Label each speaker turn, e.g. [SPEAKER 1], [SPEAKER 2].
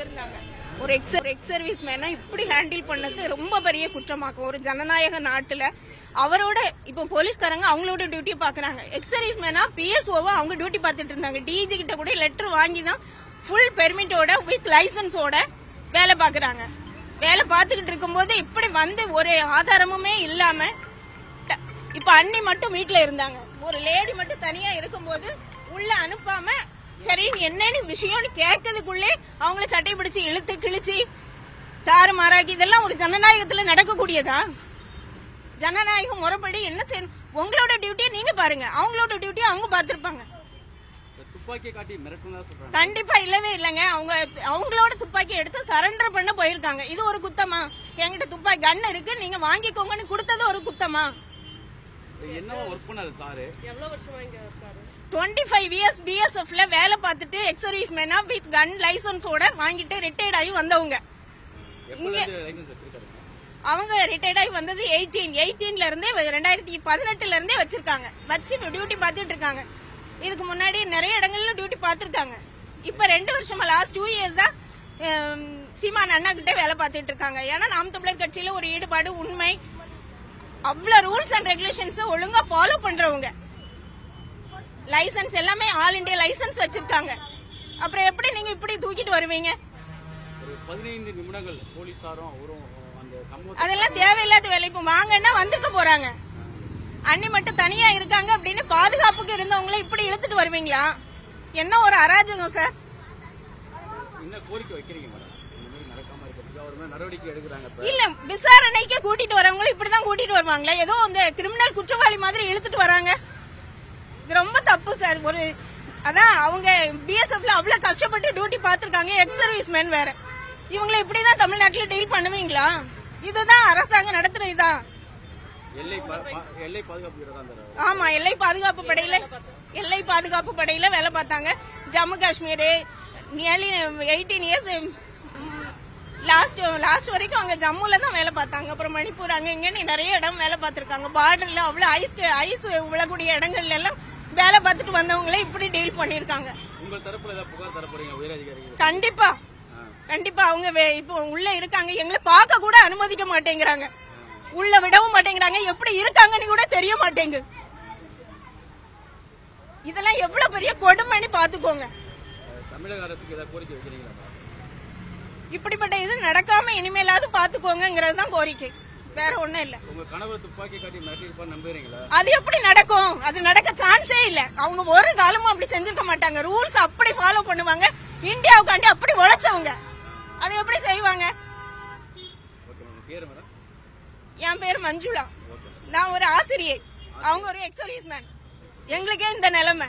[SPEAKER 1] வந்திருந்தாங்க. ஒரு ex service மேனா இப்படி ஹேண்டில் பண்ணது ரொம்ப பெரிய குற்றமாக்கும். ஒரு ஜனநாயக நாட்டுல அவரோட இப்போ போலீஸ்காரங்க அவங்களோட டியூட்டி பாக்குறாங்க. எக்ஸ் சர்வீஸ் மேனா பிஎஸ்ஓவா அவங்க டியூட்டி பார்த்துட்டு இருந்தாங்க. டிஜி கிட்ட கூட லெட்டர் வாங்கி தான் ஃபுல் பெர்மிட்டோட வித் லைசன்ஸோட வேலை பாக்குறாங்க. வேலை பார்த்துக்கிட்டு இருக்கும்போது இப்படி வந்து ஒரு ஆதாரமுமே இல்லாம இப்ப அண்ணி மட்டும் வீட்டுல இருந்தாங்க. ஒரு லேடி மட்டும் தனியா இருக்கும்போது உள்ள அனுப்பாம சரி என்னன்னு விஷயம்னு கேட்கறதுக்குள்ளே அவங்கள சட்டை பிடிச்சு இழுத்து கிழிச்சு தாறுமாறாக்கி இதெல்லாம் ஒரு ஜனநாயகத்துல நடக்கக்கூடியதா? ஜனநாயகம் முறைப்படி என்ன செய்யணும்? உங்களோட டியூட்டியை நீங்க பாருங்க, அவங்களோட டியூட்டியை அவங்க பாத்துருப்பாங்க. கண்டிப்பா இல்லவே இல்லைங்க. அவங்களோட துப்பாக்கி எடுத்து சரண்டர் பண்ண போயிருக்காங்க. இது ஒரு குத்தமா? என்கிட்ட துப்பாக்கி கன் இருக்கு நீங்க வாங்கிக்கோங்கன்னு கொடுத்தது ஒரு குத்தமா? 25 years BSFல வேலை பார்த்துட்டு எக்ஸ் சர்வீஸ் மேனா வித் கன் லைசன்ஸோட வாங்கிட்டு ரிட்டையர்ட் ஆகி வந்தவங்க. அவங்க ரிட்டையர்ட் ஆகி வந்தது 18ல இருந்தே 2018ல இருந்தே வச்சிருக்காங்க. வச்சு டியூட்டி பார்த்துட்டு இருக்காங்க. இதுக்கு முன்னாடி நிறைய இடங்கள்ல டியூட்டி பார்த்துருக்காங்க. இப்ப 2 வருஷமா லாஸ்ட் 2 years சீமான் அண்ணா கிட்ட வேலை பார்த்துட்டு இருக்காங்க. ஏன்னா நாம் தமிழர் கட்சியில ஒரு ஈடுபாடு உண்மை அவ்வளவு ரூல்ஸ் அண்ட் ரெகுலேஷன்ஸ் ஒழுங்கா ஃபாலோ பண்றவங்க. லைசன்ஸ் எல்லாமே ஆல் இந்தியா லைசன்ஸ் வச்சிருக்காங்க. அப்புறம் எப்படி நீங்க இப்படி தூக்கிட்டு வருவீங்க?
[SPEAKER 2] 15 நிமிடங்கள் போலீசாரும்
[SPEAKER 1] அதெல்லாம் தேவையில்லாத வேலை. இப்ப வாங்கன்னா வந்துக்க போறாங்க. அண்ணி மட்டும் தனியா இருக்காங்க அப்படின்னு பாதுகாப்புக்கு இருந்தவங்கள இப்படி இழுத்துட்டு வருவீங்களா? என்ன ஒரு அராஜகம் சார்.
[SPEAKER 2] என்ன கோரிக்கை வைக்கிறீங்க மேடம்?
[SPEAKER 1] இல்ல விசாரணைக்கு கூட்டிட்டு வரவங்க இப்படிதான் கூட்டிட்டு வருவாங்களா? ஏதோ அந்த கிரிமினல் குற்றவாளி மாதிரி இழுத்துட்டு வராங்க. இது ரொம்ப தப்பு சார். ஒரு அதான் அவங்க பிஎஸ்எஃப்ல அவ்வளவு கஷ்டப்பட்டு டியூட்டி பார்த்திருக்காங்க. எக்ஸ் சர்வீஸ் மேன் வேற. இவங்களை இப்படிதான் தமிழ்நாட்டுல டீல் பண்ணுவீங்களா? இதுதான் அரசாங்கம் நடத்துறதுதான். ஆமா, எல்லை பாதுகாப்பு படையில வேலை பார்த்தாங்க. ஜம்மு காஷ்மீர் 18 years லாஸ்ட் வரைக்கும் அங்க ஜம்முல தான் வேலை பார்த்தாங்க. அப்புறம் மணிப்பூர் அங்க இங்க நிறைய இடம் வேலை பார்த்திருக்காங்க. பார்டர்ல அவ்வளவு ஐஸ் விழக்கூடிய இடங்கள்ல எல்லாம் வேலை பார்த்துட்டு வந்தவங்களே இப்படி டீல் பண்ணிருக்காங்க. கண்டிப்பா அவங்க இப்போ உள்ள இருக்காங்க. எங்களை பார்க்க கூட அனுமதிக்க மாட்டேங்கிறாங்க. உள்ள விடவும் மாட்டேங்கிறாங்க. எப்படி இருக்காங்கன்னு கூட தெரிய மாட்டேங்குது. இதெல்லாம் எவ்வளவு பெரிய கொடுமைன்னு பாத்துக்கோங்க.
[SPEAKER 2] தமிழக அரசுக்கு ஏதாவது கோரிக்கை வைக்கிறீங்களா?
[SPEAKER 1] இப்படிப்பட்ட இது நடக்காம இனிமேலாவது பாத்துக்கோங்கிறது தான் கோரிக்கை. வேற ஒண்ணும் இல்ல.
[SPEAKER 2] உங்க கணவர் துப்பாக்கி காட்டி மிரட்டிருப்பான்னு நம்புறீங்களா?
[SPEAKER 1] அது எப்படி நடக்கும்? அது நடக்க சான்ஸே இல்ல. அவங்க ஒரு காலமும் அப்படி செஞ்சிருக்க மாட்டாங்க. ரூல்ஸ் அப்படி ஃபாலோ பண்ணுவாங்க. இந்தியாவுக்காண்டி அப்படி உழைச்சவங்க. அது எப்படி செய்வாங்க? என் பேர் மஞ்சுளா. நான் ஒரு ஆசிரியை. அவங்க ஒரு எக்ஸ் சர்வீஸ் மேன். எங்களுக்கே இந்த நிலைமை.